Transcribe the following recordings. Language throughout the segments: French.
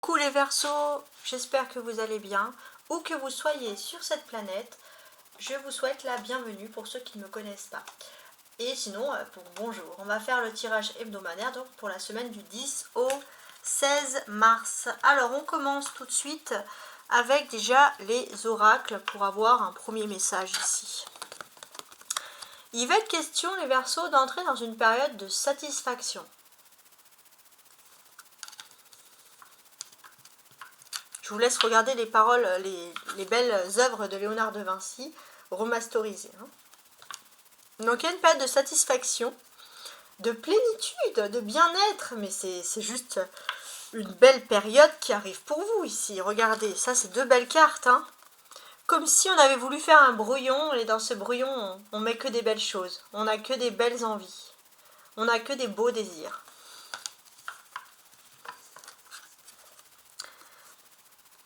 Coucou les Verseaux, j'espère que vous allez bien, où que vous soyez sur cette planète. Je vous souhaite la bienvenue pour ceux qui ne me connaissent pas. Et sinon, bonjour. On va faire le tirage hebdomadaire donc pour la semaine du 10 au 16 mars. Alors on commence tout de suite avec déjà les oracles pour avoir un premier message ici. Il va être question les Verseaux d'entrer dans une période de satisfaction. Je vous laisse regarder les paroles, les belles œuvres de Léonard de Vinci, remasterisées. Donc il y a une période de satisfaction, de plénitude, de bien-être, mais c'est juste une belle période qui arrive pour vous ici. Regardez, ça c'est deux belles cartes. Comme si on avait voulu faire un brouillon, et dans ce brouillon, on met que des belles choses. On n'a que des belles envies. On n'a que des beaux désirs.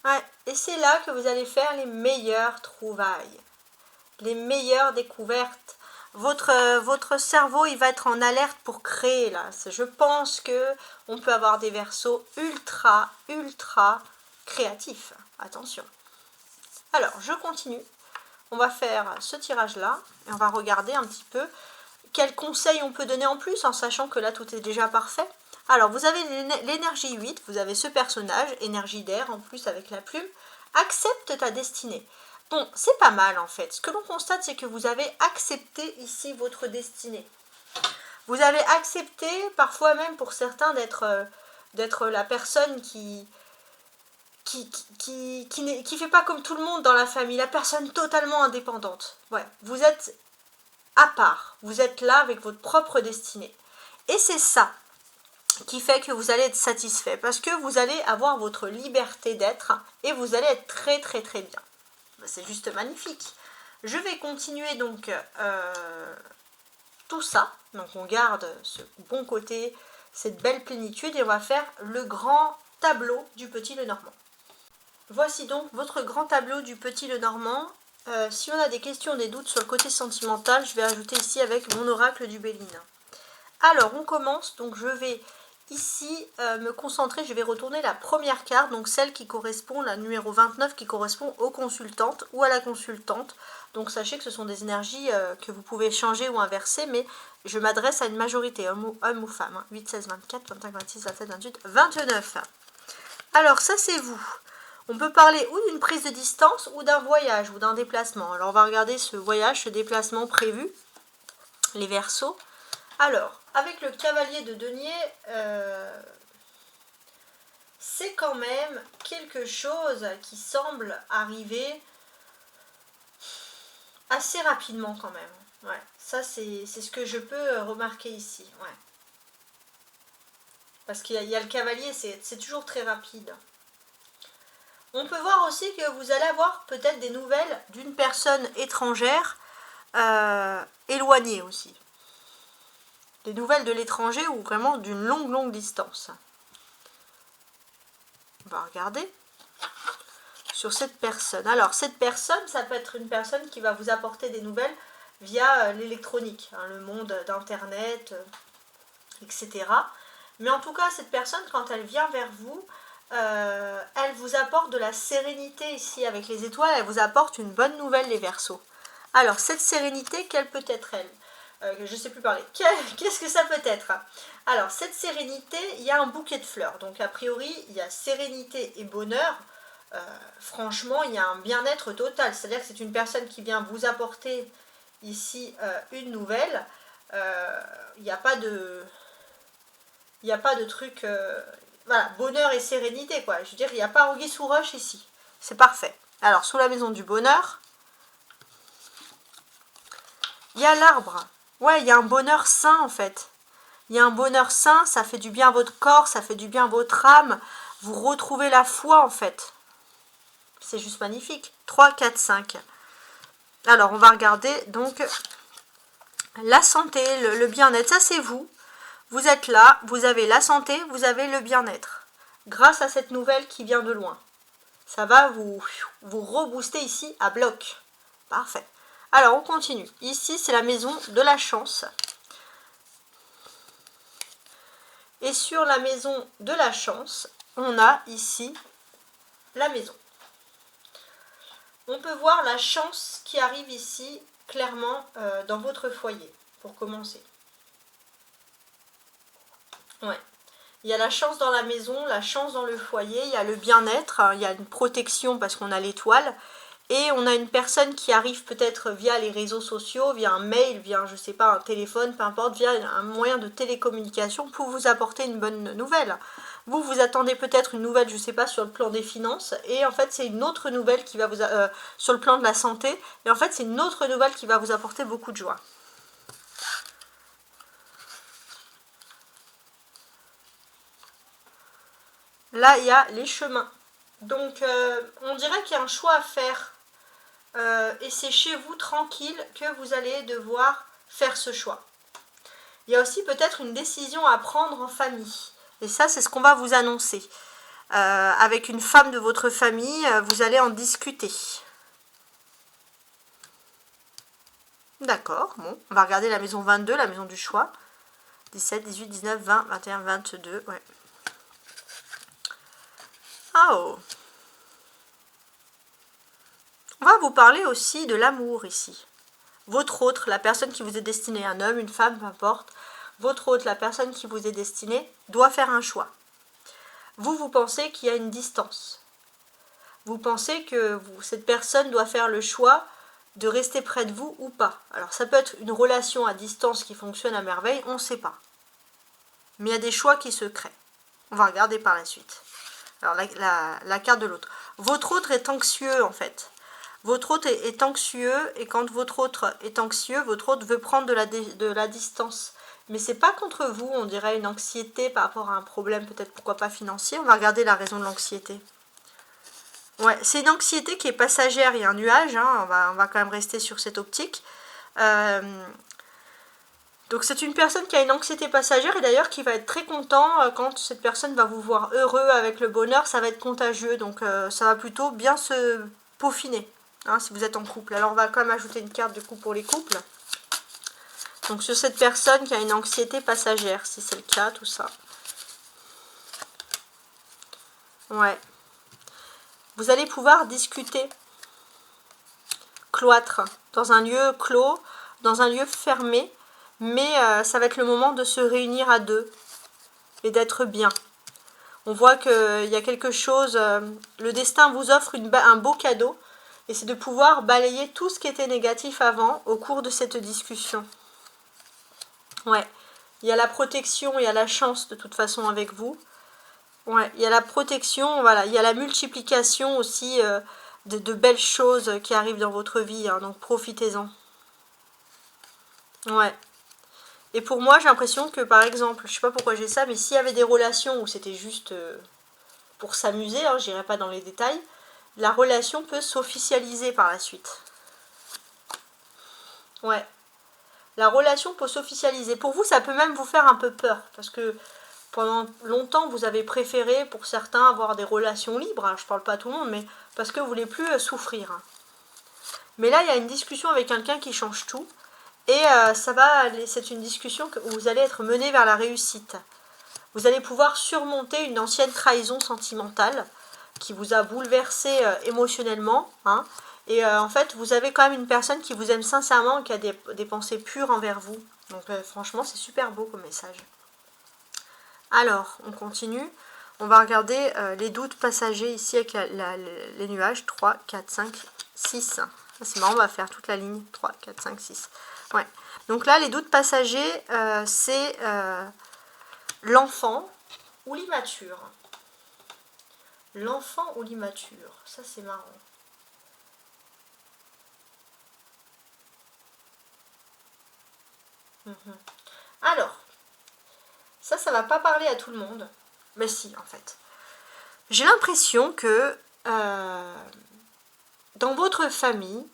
Ouais, et c'est là que vous allez faire les meilleures trouvailles, les meilleures découvertes. Votre cerveau, il va être en alerte pour créer là. Je pense que on peut avoir des Verseaux ultra créatifs. Attention. Alors, je continue. On va faire ce tirage-là et on va regarder un petit peu quels conseils on peut donner en plus en sachant que là, tout est déjà parfait. Alors, vous avez l'énergie 8, vous avez ce personnage, énergie d'air en plus avec la plume. Accepte ta destinée. Bon, c'est pas mal en fait. Ce que l'on constate, c'est que vous avez accepté ici votre destinée. Vous avez accepté, parfois même pour certains, d'être la personne qui fait pas comme tout le monde dans la famille, la personne totalement indépendante. Ouais, vous êtes à part, vous êtes là avec votre propre destinée. Et c'est ça qui fait que vous allez être satisfait, parce que vous allez avoir votre liberté d'être et vous allez être très bien. C'est juste magnifique. Je vais continuer donc tout ça. Donc on garde ce bon côté, cette belle plénitude et on va faire le grand tableau du Petit Lenormand. Voici donc votre grand tableau du Petit Lenormand. Si on a des questions, des doutes sur le côté sentimental, je vais ajouter ici avec mon oracle du Béline. Alors on commence, donc je vais ici me concentrer, je vais retourner la première carte, donc celle qui correspond, la numéro 29, qui correspond aux consultantes ou à la consultante. Donc sachez que ce sont des énergies que vous pouvez changer ou inverser, mais je m'adresse à une majorité, homme ou femme. 8, 16, 24, 25, 26, 27, 28, 29. Alors ça c'est vous. On peut parler ou d'une prise de distance ou d'un voyage ou d'un déplacement. Alors on va regarder ce voyage, ce déplacement prévu, les Verseaux. Alors, avec le cavalier de denier, c'est quand même quelque chose qui semble arriver assez rapidement quand même. Ouais, ça c'est ce que je peux remarquer ici. Ouais. Parce qu'il y a le cavalier, c'est toujours très rapide. On peut voir aussi que vous allez avoir peut-être des nouvelles d'une personne étrangère éloignée aussi. Des nouvelles de l'étranger ou vraiment d'une longue distance. On va regarder sur cette personne. Alors cette personne, ça peut être une personne qui va vous apporter des nouvelles via l'électronique, le monde d'internet, etc. Mais en tout cas, cette personne, quand elle vient vers vous, elle vous apporte de la sérénité ici avec les étoiles, elle vous apporte une bonne nouvelle les Verseaux. Alors cette sérénité, quelle peut être elle? Je ne sais plus parler. Qu'est-ce que ça peut être? Alors, cette sérénité, il y a un bouquet de fleurs. Donc, a priori, il y a sérénité et bonheur. Franchement, il y a un bien-être total. C'est-à-dire que c'est une personne qui vient vous apporter ici une nouvelle. Il n'y a pas de... Il n'y a pas de truc... voilà, bonheur et sérénité, quoi. Je veux dire, il n'y a pas anguille sous roche ici. C'est parfait. Alors, sous la maison du bonheur, il y a l'arbre. Ouais, il y a un bonheur sain en fait. Il y a un bonheur sain, ça fait du bien à votre corps, ça fait du bien à votre âme. Vous retrouvez la foi en fait. C'est juste magnifique. 3, 4, 5. Alors, on va regarder donc la santé, le bien-être. Ça, c'est vous. Vous êtes là, vous avez la santé, vous avez le bien-être. Grâce à cette nouvelle qui vient de loin. Ça va vous rebooster ici à bloc. Parfait. Alors, on continue. Ici, c'est la maison de la chance. Et sur la maison de la chance, on a ici la maison. On peut voir la chance qui arrive ici, clairement, dans votre foyer, pour commencer. Ouais. Il y a la chance dans la maison, la chance dans le foyer, il y a le bien-être, hein, il y a une protection parce qu'on a l'étoile. Et on a une personne qui arrive peut-être via les réseaux sociaux, via un mail, via, je sais pas, un téléphone, peu importe, via un moyen de télécommunication pour vous apporter une bonne nouvelle. Vous, vous attendez peut-être une nouvelle, je sais pas, sur le plan des finances, et en fait, c'est une autre nouvelle qui va vous... sur le plan de la santé, et en fait, c'est une autre nouvelle qui va vous apporter beaucoup de joie. Là, il y a les chemins. Donc, on dirait qu'il y a un choix à faire. Et c'est chez vous, tranquille, que vous allez devoir faire ce choix. Il y a aussi peut-être une décision à prendre en famille. Et ça, c'est ce qu'on va vous annoncer. Avec une femme de votre famille, vous allez en discuter. D'accord, bon. On va regarder la maison 22, la maison du choix. 17, 18, 19, 20, 21, 22, ouais. Oh. On va vous parler aussi de l'amour ici. Votre autre, la personne qui vous est destinée, un homme, une femme, peu importe, votre autre, la personne qui vous est destinée, doit faire un choix. Vous pensez qu'il y a une distance. Vous pensez que cette personne doit faire le choix de rester près de vous ou pas. Alors ça peut être une relation à distance qui fonctionne à merveille, on ne sait pas. Mais il y a des choix qui se créent. On va regarder par la suite. Alors la carte de l'autre. Votre autre est anxieux en fait. Votre autre est anxieux, et quand votre autre est anxieux, votre autre veut prendre de la distance. Mais c'est pas contre vous, on dirait une anxiété par rapport à un problème, peut-être pourquoi pas financier. On va regarder la raison de l'anxiété. Ouais, c'est une anxiété qui est passagère, il y a un nuage, hein, on va quand même rester sur cette optique. Donc c'est une personne qui a une anxiété passagère et d'ailleurs qui va être très content quand cette personne va vous voir heureux avec le bonheur, ça va être contagieux, donc ça va plutôt bien se peaufiner. Hein, si vous êtes en couple. Alors on va quand même ajouter une carte du coup pour les couples. Donc sur cette personne qui a une anxiété passagère, si c'est le cas, tout ça. Ouais. Vous allez pouvoir discuter. Cloître. Dans un lieu clos, dans un lieu fermé. Mais ça va être le moment de se réunir à deux. Et d'être bien. On voit qu'il y a quelque chose. Le destin vous offre un beau cadeau. Et c'est de pouvoir balayer tout ce qui était négatif avant au cours de cette discussion. Ouais. Il y a la protection, il y a la chance de toute façon avec vous. Ouais. Il y a la protection, voilà. Il y a la multiplication aussi de belles choses qui arrivent dans votre vie. Hein, donc profitez-en. Ouais. Et pour moi, j'ai l'impression que par exemple, je sais pas pourquoi j'ai ça, mais s'il y avait des relations où c'était juste pour s'amuser, hein, j'irai pas dans les détails, la relation peut s'officialiser par la suite. Ouais. La relation peut s'officialiser. Pour vous, ça peut même vous faire un peu peur. Parce que pendant longtemps, vous avez préféré, pour certains, avoir des relations libres. Alors, je parle pas à tout le monde, mais parce que vous voulez plus souffrir. Mais là, il y a une discussion avec quelqu'un qui change tout. Et c'est une discussion où vous allez être mené vers la réussite. Vous allez pouvoir surmonter une ancienne trahison sentimentale qui vous a bouleversé émotionnellement. Hein, et en fait, vous avez quand même une personne qui vous aime sincèrement, qui a des pensées pures envers vous. Donc franchement, c'est super beau comme message. Alors, on continue. On va regarder les doutes passagers ici avec les nuages. 3, 4, 5, 6. C'est marrant, on va faire toute la ligne. 3, 4, 5, 6. Ouais. Donc là, les doutes passagers, c'est l'enfant ou l'immature. L'enfant ou l'immature. Ça, c'est marrant. Alors, ça va pas parler à tout le monde. Mais si, en fait. J'ai l'impression que dans votre famille,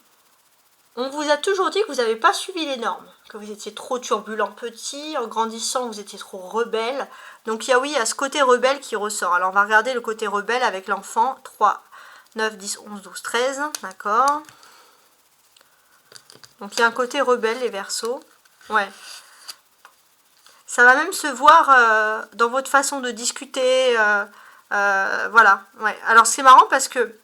on vous a toujours dit que vous n'avez pas suivi les normes, que vous étiez trop turbulent petit, en grandissant vous étiez trop rebelle. Donc il y a ce côté rebelle qui ressort. Alors on va regarder le côté rebelle avec l'enfant. 3, 9, 10, 11, 12, 13, d'accord. Donc il y a un côté rebelle les Verseaux. Ouais. Ça va même se voir dans votre façon de discuter, Voilà, ouais. Alors c'est marrant parce que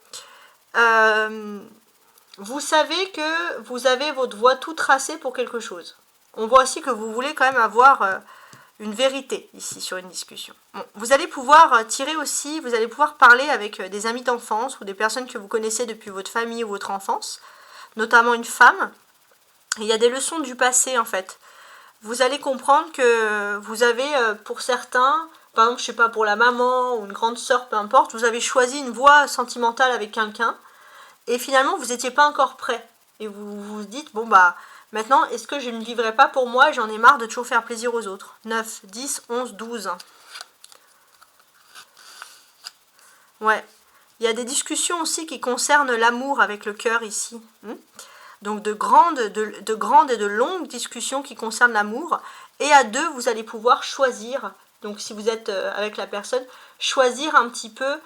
vous savez que vous avez votre voie tout tracée pour quelque chose. On voit aussi que vous voulez quand même avoir une vérité ici sur une discussion. Bon, vous allez pouvoir tirer aussi, vous allez pouvoir parler avec des amis d'enfance ou des personnes que vous connaissez depuis votre famille ou votre enfance, notamment une femme. Et il y a des leçons du passé en fait. Vous allez comprendre que vous avez pour certains, par exemple je sais pas, pour la maman ou une grande sœur, peu importe, vous avez choisi une voie sentimentale avec quelqu'un et finalement vous n'étiez pas encore prêt. Et vous vous dites, bon bah maintenant est-ce que je ne vivrai pas pour moi et j'en ai marre de toujours faire plaisir aux autres. 9, 10, 11, 12. Ouais. Il y a des discussions aussi qui concernent l'amour avec le cœur ici. Donc de grandes et de longues discussions qui concernent l'amour. Et à deux, vous allez pouvoir choisir, donc si vous êtes avec la personne, choisir un petit peu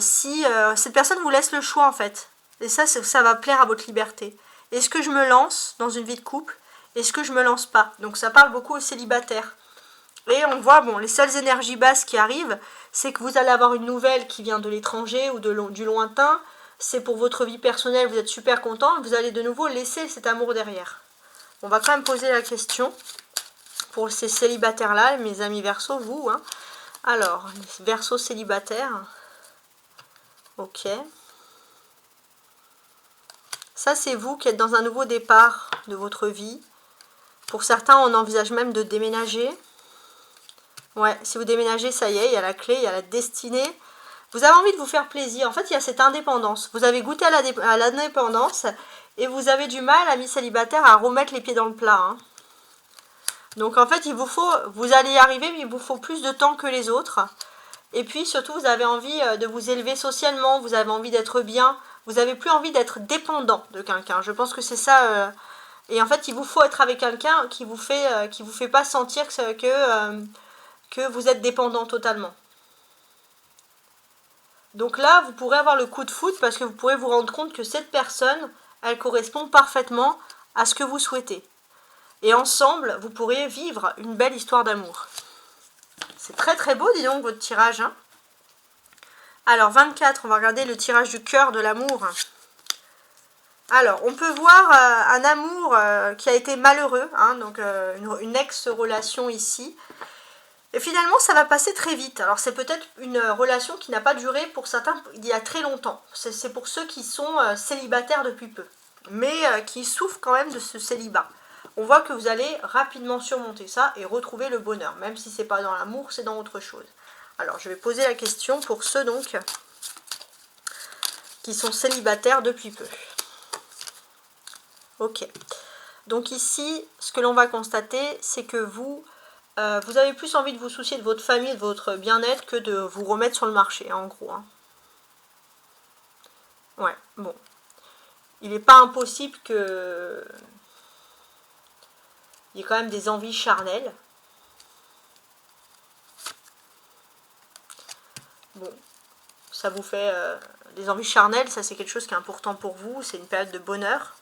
si cette personne vous laisse le choix en fait. Et ça va plaire à votre liberté. Est-ce que je me lance dans une vie de couple? Est-ce que je me lance pas? Donc ça parle beaucoup aux célibataires. Et on voit, bon, les seules énergies basses qui arrivent, c'est que vous allez avoir une nouvelle qui vient de l'étranger ou du lointain. C'est pour votre vie personnelle, vous êtes super content, vous allez de nouveau laisser cet amour derrière. On va quand même poser la question pour ces célibataires-là, mes amis Verseau, vous. Hein. Alors, Verseau célibataire. Ok. Ça, c'est vous qui êtes dans un nouveau départ de votre vie. Pour certains, on envisage même de déménager. Ouais, si vous déménagez, ça y est, il y a la clé, il y a la destinée. Vous avez envie de vous faire plaisir. En fait, il y a cette indépendance. Vous avez goûté à l'indépendance et vous avez du mal, amis célibataires, à remettre les pieds dans le plat. Hein. Donc, en fait, vous allez y arriver, mais il vous faut plus de temps que les autres. Et puis, surtout, vous avez envie de vous élever socialement. Vous avez envie d'être bien. Vous n'avez plus envie d'être dépendant de quelqu'un. Je pense que c'est ça. Et en fait, il vous faut être avec quelqu'un qui vous fait pas sentir que vous êtes dépendant totalement. Donc là, vous pourrez avoir le coup de foudre parce que vous pourrez vous rendre compte que cette personne, elle correspond parfaitement à ce que vous souhaitez. Et ensemble, vous pourrez vivre une belle histoire d'amour. C'est très très beau, dis donc, votre tirage. Hein. Alors, 24, on va regarder le tirage du cœur de l'amour. Alors, on peut voir un amour qui a été malheureux, hein, donc une ex-relation ici. Et finalement, ça va passer très vite. Alors, c'est peut-être une relation qui n'a pas duré pour certains il y a très longtemps. C'est pour ceux qui sont célibataires depuis peu, mais qui souffrent quand même de ce célibat. On voit que vous allez rapidement surmonter ça et retrouver le bonheur. Même si ce n'est pas dans l'amour, c'est dans autre chose. Alors, je vais poser la question pour ceux donc qui sont célibataires depuis peu. Ok. Donc ici, ce que l'on va constater, c'est que vous avez plus envie de vous soucier de votre famille, de votre bien-être, que de vous remettre sur le marché, en gros. Hein. Ouais, bon. Il n'est pas impossible que il y ait quand même des envies charnelles. Bon, ça vous fait des envies charnelles, ça c'est quelque chose qui est important pour vous, c'est une période de bonheur.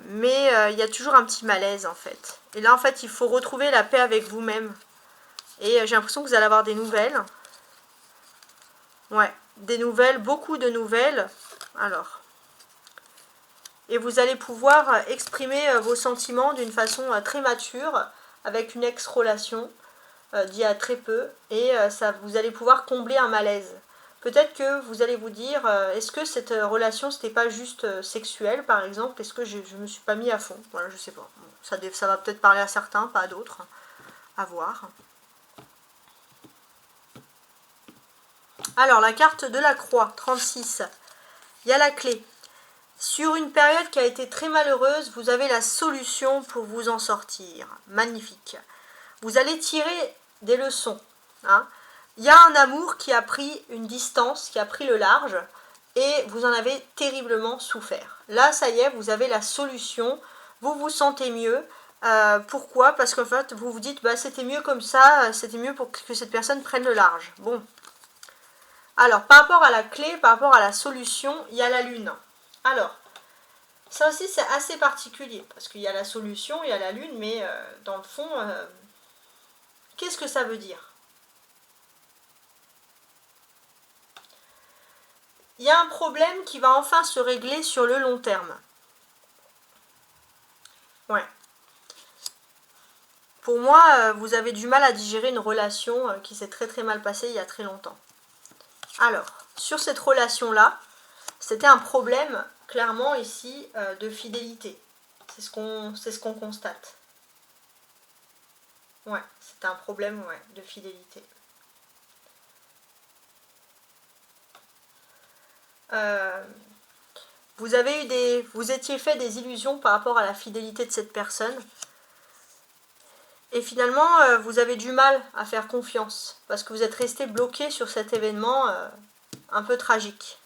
Mais il y a toujours un petit malaise en fait. Et là en fait il faut retrouver la paix avec vous-même. Et j'ai l'impression que vous allez avoir des nouvelles. Ouais, des nouvelles, beaucoup de nouvelles. Alors. Et vous allez pouvoir exprimer vos sentiments d'une façon très mature, avec une ex-relation d'il y a très peu. Et vous allez pouvoir combler un malaise. Peut-être que vous allez vous dire, est-ce que cette relation, c'était pas juste sexuel, par exemple? Est-ce que je me suis pas mis à fond? Voilà, je sais pas. Bon, ça va peut-être parler à certains, pas à d'autres. À voir. Alors, la carte de la croix, 36. Il y a la clé. Sur une période qui a été très malheureuse, vous avez la solution pour vous en sortir. Magnifique. Vous allez tirer des leçons. Hein. Il y a un amour qui a pris une distance, qui a pris le large, et vous en avez terriblement souffert. Là, ça y est, vous avez la solution, vous vous sentez mieux. Pourquoi? Parce qu'en fait, vous vous dites, bah, c'était mieux comme ça, c'était mieux pour que cette personne prenne le large. Bon. Alors, par rapport à la clé, par rapport à la solution, il y a la lune. Alors, ça aussi, c'est assez particulier, parce qu'il y a la solution, il y a la lune, mais dans le fond, qu'est-ce que ça veut dire? il y a un problème qui va enfin se régler sur le long terme. Ouais. Pour moi, vous avez du mal à digérer une relation qui s'est très mal passée il y a très longtemps. Alors, sur cette relation-là, c'était un problème, clairement, ici, de fidélité. C'est ce qu'on constate. Ouais, c'est un problème, ouais, de fidélité. Vous étiez fait des illusions par rapport à la fidélité de cette personne. Et finalement, vous avez du mal à faire confiance. Parce que vous êtes resté bloqué sur cet événement un peu tragique.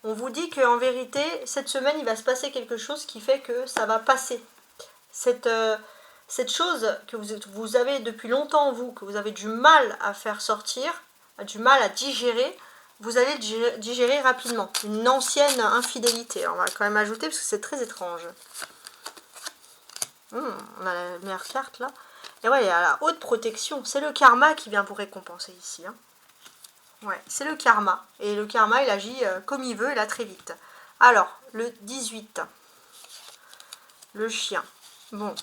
On vous dit qu'en vérité, cette semaine, il va se passer quelque chose qui fait que ça va passer. Cette chose que vous avez depuis longtemps, vous, que vous avez du mal à faire sortir, du mal à digérer, vous allez digérer rapidement. Une ancienne infidélité. Alors, on va quand même ajouter parce que c'est très étrange. On a la meilleure carte là. Et ouais, il y a la haute protection. C'est le karma qui vient vous récompenser ici. Hein. Ouais, c'est le karma. Et le karma, il agit comme il veut, et là très vite. Alors, le 18. Le chien. Bon.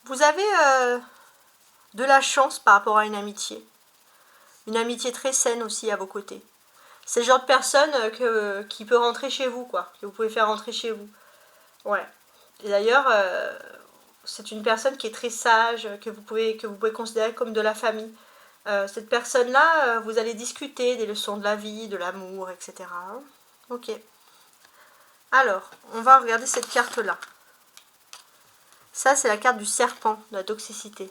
Vous avez de la chance par rapport à une amitié. Une amitié très saine aussi à vos côtés. C'est le genre de personne qui peut rentrer chez vous, quoi. Que vous pouvez faire rentrer chez vous. Ouais. Et d'ailleurs, c'est une personne qui est très sage, que vous pouvez considérer comme de la famille. Cette personne-là, vous allez discuter des leçons de la vie, de l'amour, etc. Ok. Alors, on va regarder cette carte-là. Ça, c'est la carte du serpent, de la toxicité.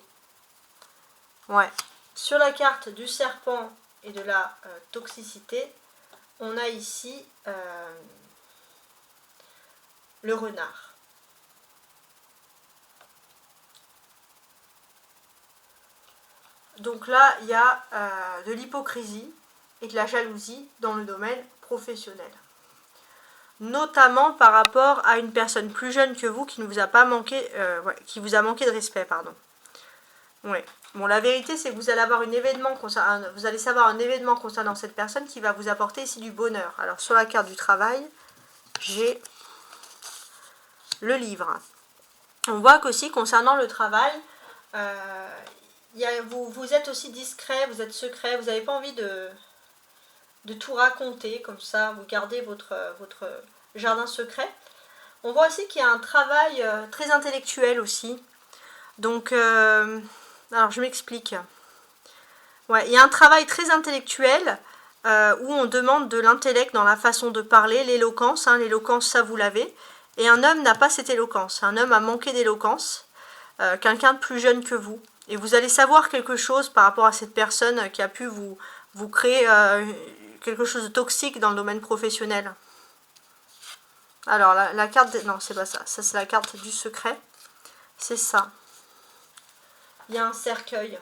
Ouais. Sur la carte du serpent et de la toxicité, on a ici le renard. Donc là, il y a de l'hypocrisie et de la jalousie dans le domaine professionnel. Notamment par rapport à une personne plus jeune que vous qui ne vous a pas manqué, qui vous a manqué de respect, pardon. Ouais. Bon, la vérité, c'est que vous allez avoir vous allez savoir un événement concernant cette personne qui va vous apporter ici du bonheur. Alors, sur la carte du travail, j'ai le livre. On voit qu'aussi, concernant le travail, vous êtes aussi discret, vous êtes secret, vous n'avez pas envie de tout raconter, comme ça, vous gardez votre jardin secret. On voit aussi qu'il y a un travail très intellectuel aussi. Donc, alors je m'explique. Ouais, il y a un travail très intellectuel où on demande de l'intellect dans la façon de parler, l'éloquence. Hein, l'éloquence, ça vous l'avez. Et un homme n'a pas cette éloquence. Un homme a manqué d'éloquence. Quelqu'un de plus jeune que vous. Et vous allez savoir quelque chose par rapport à cette personne qui a pu vous créer quelque chose de toxique dans le domaine professionnel. Alors, la carte... Non, c'est pas ça. Ça, c'est la carte du secret. C'est ça. Il y a un cercueil.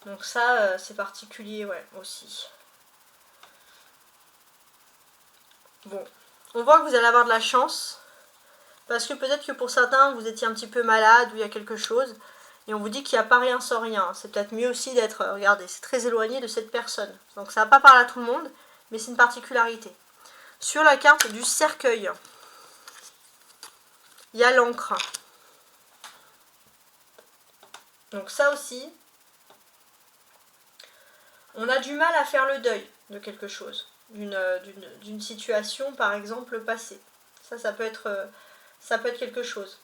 Donc ça, c'est particulier, ouais, aussi. Bon. On voit que vous allez avoir de la chance. Parce que peut-être que pour certains, vous étiez un petit peu malade ou il y a quelque chose. Et on vous dit qu'il n'y a pas rien sans rien. C'est peut-être mieux aussi d'être, regardez, c'est très éloigné de cette personne. Donc ça ne va pas parler à tout le monde, mais c'est une particularité. Sur la carte du cercueil, il y a l'encre. Donc ça aussi, on a du mal à faire le deuil de quelque chose. D'une situation, par exemple, passée. Ça peut être quelque chose.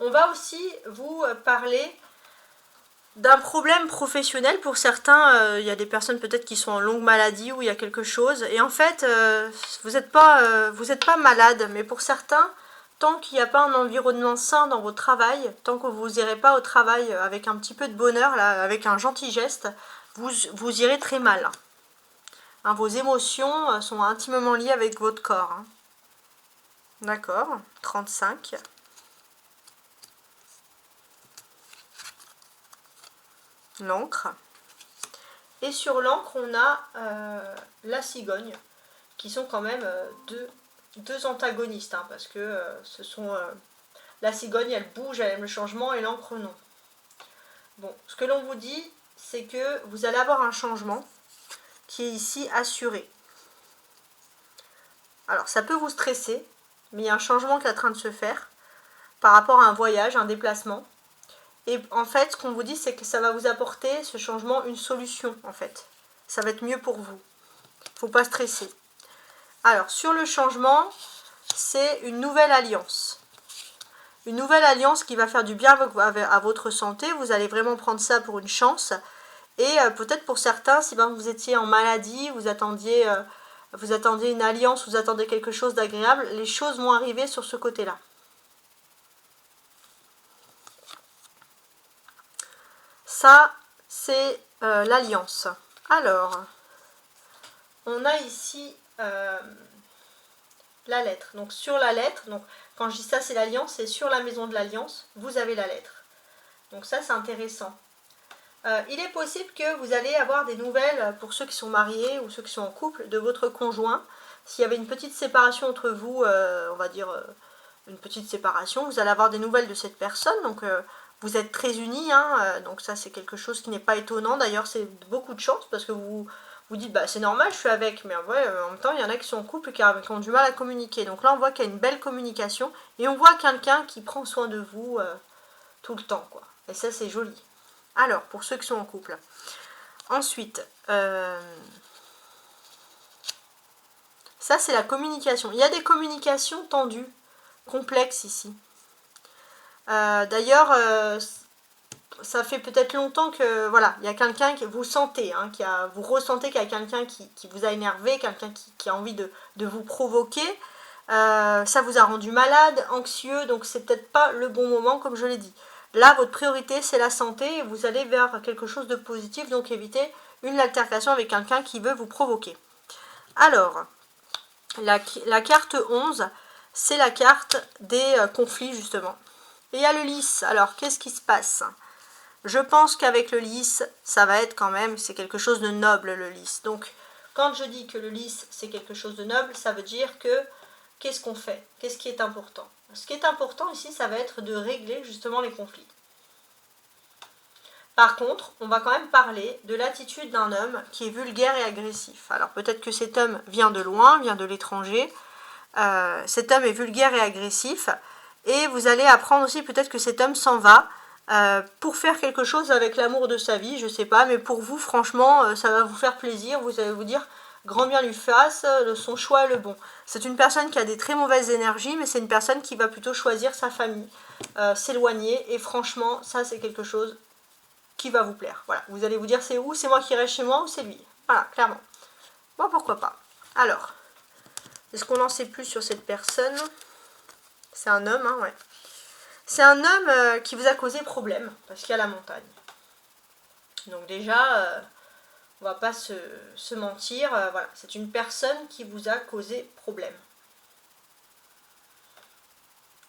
On va aussi vous parler d'un problème professionnel. Pour certains, il y a des personnes peut-être qui sont en longue maladie ou il y a quelque chose. Et en fait, vous n'êtes pas malade, mais pour certains, tant qu'il n'y a pas un environnement sain dans votre travail, tant que vous n'irez pas au travail avec un petit peu de bonheur, là, avec un gentil geste, vous irez très mal. Hein, vos émotions sont intimement liées avec votre corps. Hein. D'accord, 35. L'encre. Et sur l'encre, on a la cigogne, qui sont quand même deux antagonistes, hein, parce que ce sont... la cigogne, elle bouge, elle aime le changement, et l'encre, non. Bon, ce que l'on vous dit, c'est que vous allez avoir un changement qui est ici assuré. Alors, ça peut vous stresser, mais il y a un changement qui est en train de se faire par rapport à un voyage, un déplacement. Et en fait, ce qu'on vous dit, c'est que ça va vous apporter, ce changement, une solution, en fait. Ça va être mieux pour vous. Il ne faut pas stresser. Alors, sur le changement, c'est une nouvelle alliance. Une nouvelle alliance qui va faire du bien à votre santé. Vous allez vraiment prendre ça pour une chance. Et peut-être pour certains, si vous étiez en maladie, vous attendiez une alliance, vous attendez quelque chose d'agréable, les choses vont arriver sur ce côté-là. Ça, c'est l'alliance. Alors, on a ici la lettre. Donc sur la lettre, donc quand je dis ça, c'est l'alliance, c'est sur la maison de l'alliance, vous avez la lettre. Donc ça, c'est intéressant. Il est possible que vous allez avoir des nouvelles, pour ceux qui sont mariés ou ceux qui sont en couple, de votre conjoint. S'il y avait une petite séparation entre vous, on va dire une petite séparation, vous allez avoir des nouvelles de cette personne. Donc vous êtes très unis, hein, donc ça c'est quelque chose qui n'est pas étonnant. D'ailleurs, c'est beaucoup de chance parce que vous vous dites, bah c'est normal, je suis avec. Mais ouais, en même temps, il y en a qui sont en couple et qui ont du mal à communiquer. Donc là, on voit qu'il y a une belle communication et on voit quelqu'un qui prend soin de vous tout le temps, quoi. Et ça, c'est joli. Alors, pour ceux qui sont en couple. Ensuite, ça c'est la communication. Il y a des communications tendues, complexes ici. D'ailleurs, ça fait peut-être longtemps que, voilà, il y a quelqu'un que vous sentez, hein, vous ressentez qu'il y a quelqu'un qui vous a énervé, quelqu'un qui a envie de vous provoquer. Ça vous a rendu malade, anxieux, donc c'est peut-être pas le bon moment, comme je l'ai dit. Là, votre priorité, c'est la santé et vous allez vers quelque chose de positif, donc évitez une altercation avec quelqu'un qui veut vous provoquer. Alors, la carte 11, c'est la carte des conflits, justement. Et il y a le lys. Alors, qu'est-ce qui se passe? Je pense qu'avec le lys, ça va être quand même, c'est quelque chose de noble, le lys. Donc, quand je dis que le lys, c'est quelque chose de noble, ça veut dire que, qu'est-ce qu'on fait? Qu'est-ce qui est important? Ce qui est important ici, ça va être de régler justement les conflits. Par contre, on va quand même parler de l'attitude d'un homme qui est vulgaire et agressif. Alors peut-être que cet homme vient de loin, vient de l'étranger. Cet homme est vulgaire et agressif. Et vous allez apprendre aussi peut-être que cet homme s'en va pour faire quelque chose avec l'amour de sa vie, je ne sais pas. Mais pour vous, franchement, ça va vous faire plaisir. Vous allez vous dire, grand bien lui fasse, son choix est le bon. C'est une personne qui a des très mauvaises énergies, mais c'est une personne qui va plutôt choisir sa famille, s'éloigner. Et franchement, ça c'est quelque chose qui va vous plaire. Voilà, vous allez vous dire c'est où, c'est moi qui reste chez moi ou c'est lui. Voilà, clairement. Bon, pourquoi pas. Alors, est-ce qu'on en sait plus sur cette personne? C'est un homme, hein, ouais. C'est un homme qui vous a causé problème, parce qu'il y a la montagne. Donc déjà, on va pas se mentir, voilà, c'est une personne qui vous a causé problème.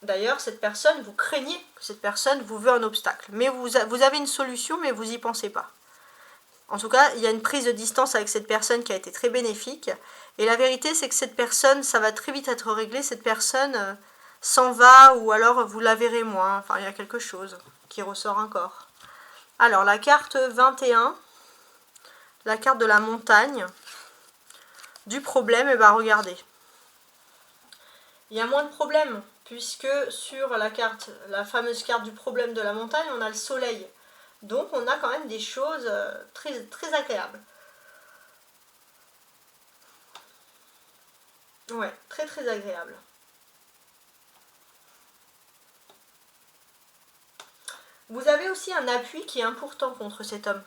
D'ailleurs, cette personne, vous craignez que cette personne vous veut un obstacle. Mais vous avez une solution, mais vous n'y pensez pas. En tout cas, il y a une prise de distance avec cette personne qui a été très bénéfique. Et la vérité, c'est que cette personne, ça va très vite être réglé. Cette personne s'en va ou alors vous la verrez moins. Enfin, il y a quelque chose qui ressort encore. Alors, la carte 21, la carte de la montagne, du problème, et bien regardez. Il y a moins de problèmes, puisque sur la carte, la fameuse carte du problème de la montagne, on a le soleil. Donc on a quand même des choses très, très agréables. Ouais, très très agréable. Vous avez aussi un appui qui est important contre cet homme.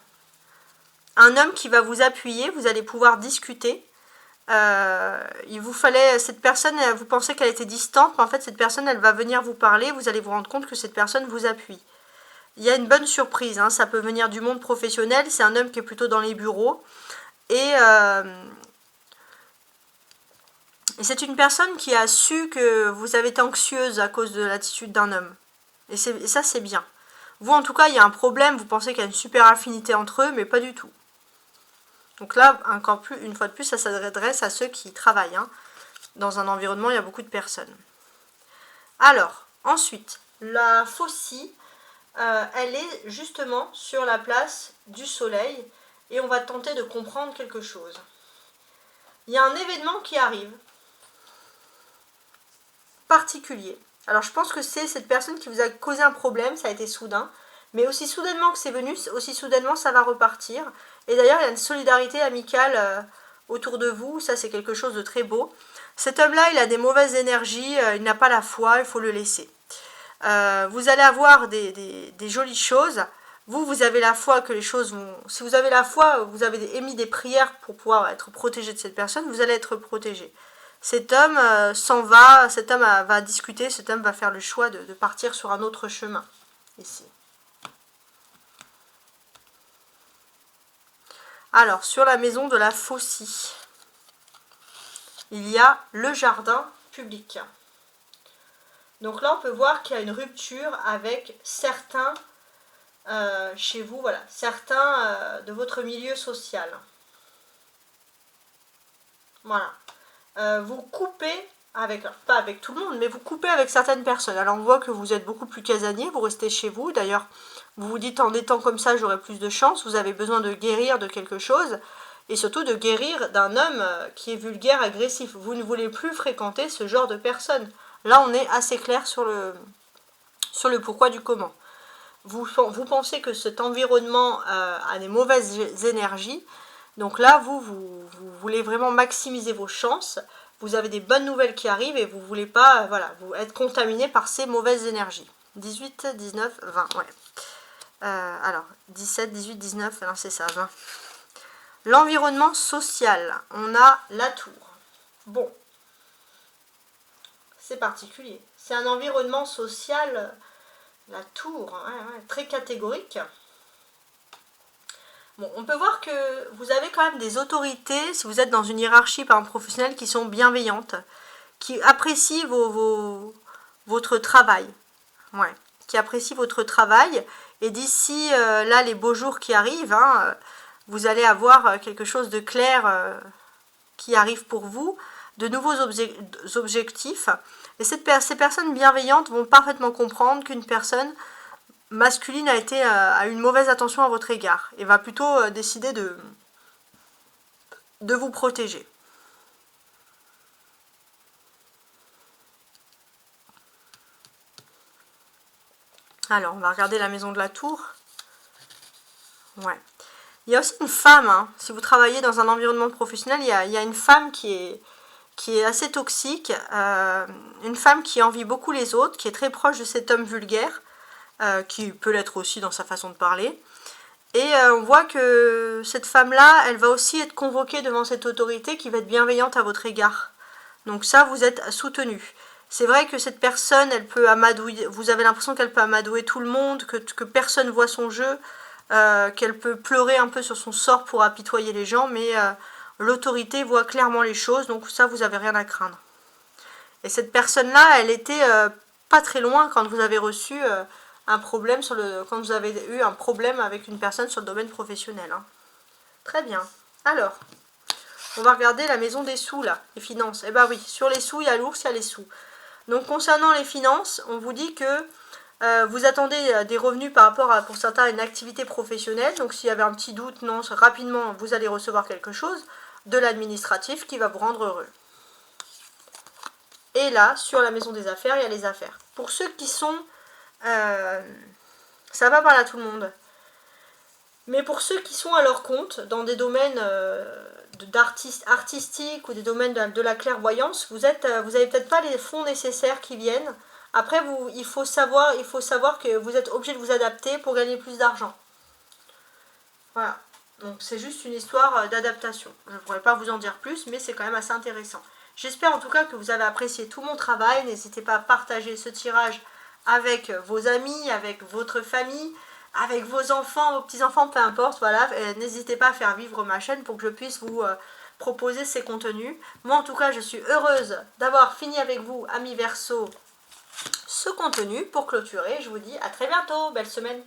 Un homme qui va vous appuyer, vous allez pouvoir discuter. Il vous fallait, cette personne, vous pensez qu'elle était distante, mais en fait cette personne elle va venir vous parler, vous allez vous rendre compte que cette personne vous appuie. Il y a une bonne surprise, hein, ça peut venir du monde professionnel, c'est un homme qui est plutôt dans les bureaux, et c'est une personne qui a su que vous avez été anxieuse à cause de l'attitude d'un homme, et ça c'est bien. Vous en tout cas il y a un problème, vous pensez qu'il y a une super affinité entre eux, mais pas du tout. Donc là, encore plus, une fois de plus, ça s'adresse à ceux qui travaillent. Hein. Dans un environnement, il y a beaucoup de personnes. Alors, ensuite, la faucille. elle est justement sur la place du soleil et on va tenter de comprendre quelque chose. Il y a un événement qui arrive, particulier. Alors je pense que c'est cette personne qui vous a causé un problème, ça a été soudain, mais aussi soudainement que c'est venu, aussi soudainement ça va repartir. Et d'ailleurs il y a une solidarité amicale autour de vous, ça c'est quelque chose de très beau. Cet homme-là, il a des mauvaises énergies, il n'a pas la foi, il faut le laisser. Vous allez avoir des jolies choses. Vous avez la foi que les choses vont... Si vous avez la foi, vous avez émis des prières pour pouvoir être protégé de cette personne, vous allez être protégé. Cet homme s'en va, cet homme va discuter, cet homme va faire le choix de partir sur un autre chemin, ici. Alors, sur la maison de la Faucille, il y a le jardin public. Donc là, on peut voir qu'il y a une rupture avec certains, chez vous, voilà, certains de votre milieu social. Voilà. Vous coupez, avec, pas avec tout le monde, mais vous coupez avec certaines personnes. Alors on voit que vous êtes beaucoup plus casanier, vous restez chez vous. D'ailleurs, vous vous dites en étant comme ça, j'aurai plus de chance. Vous avez besoin de guérir de quelque chose. Et surtout de guérir d'un homme qui est vulgaire, agressif. Vous ne voulez plus fréquenter ce genre de personnes. Là, on est assez clair sur le pourquoi du comment. Vous pensez que cet environnement a des mauvaises énergies. Donc là, vous voulez vraiment maximiser vos chances. Vous avez des bonnes nouvelles qui arrivent et vous ne voulez pas vous être contaminé par ces mauvaises énergies. 18, 19, 20, ouais. Alors, 17, 18, 19, c'est ça, 20. L'environnement social, on a la tour. Bon, c'est particulier. C'est un environnement social, la tour, très catégorique. Bon, on peut voir que vous avez quand même des autorités, si vous êtes dans une hiérarchie par exemple professionnelle, qui sont bienveillantes, qui apprécient votre travail. Ouais, qui apprécient votre travail. Et d'ici, là, les beaux jours qui arrivent, vous allez avoir quelque chose de clair qui arrive pour vous, de nouveaux objectifs. Et ces personnes bienveillantes vont parfaitement comprendre qu'une personne masculine a une mauvaise attention à votre égard et va plutôt décider de vous protéger. Alors, on va regarder la maison de la tour. Ouais. Il y a aussi une femme, si vous travaillez dans un environnement professionnel, il y a une femme qui est assez toxique, une femme qui envie beaucoup les autres, qui est très proche de cet homme vulgaire, qui peut l'être aussi dans sa façon de parler. Et on voit que cette femme-là, elle va aussi être convoquée devant cette autorité qui va être bienveillante à votre égard. Donc ça, vous êtes soutenu. C'est vrai que cette personne, elle peut amadouer, vous avez l'impression qu'elle peut amadouer tout le monde, que personne voit son jeu, qu'elle peut pleurer un peu sur son sort pour apitoyer les gens, mais l'autorité voit clairement les choses, donc ça, vous n'avez rien à craindre. Et cette personne-là, elle était pas très loin quand vous avez reçu un problème quand vous avez eu un problème avec une personne sur le domaine professionnel. Très bien. Alors, on va regarder la maison des sous, là, les finances. Eh bien oui, sur les sous, il y a l'ours, il y a les sous. Donc, concernant les finances, on vous dit que vous attendez des revenus par rapport à, pour certains, une activité professionnelle. Donc, s'il y avait un petit doute, non, rapidement, vous allez recevoir quelque chose de l'administratif qui va vous rendre heureux. Et là, sur la maison des affaires, il y a les affaires. Pour ceux qui sont... ça va parler à tout le monde. Mais pour ceux qui sont à leur compte, dans des domaines artistiques ou des domaines de la clairvoyance, vous n'avez peut-être pas les fonds nécessaires qui viennent. Après, il faut savoir que vous êtes obligé de vous adapter pour gagner plus d'argent. Voilà. Donc c'est juste une histoire d'adaptation. Je ne pourrais pas vous en dire plus, mais c'est quand même assez intéressant. J'espère en tout cas que vous avez apprécié tout mon travail. N'hésitez pas à partager ce tirage avec vos amis, avec votre famille, avec vos enfants, vos petits-enfants, peu importe. Voilà. N'hésitez pas à faire vivre ma chaîne pour que je puisse vous proposer ces contenus. Moi en tout cas, je suis heureuse d'avoir fini avec vous, amis Verseau, ce contenu pour clôturer. Je vous dis à très bientôt. Belle semaine.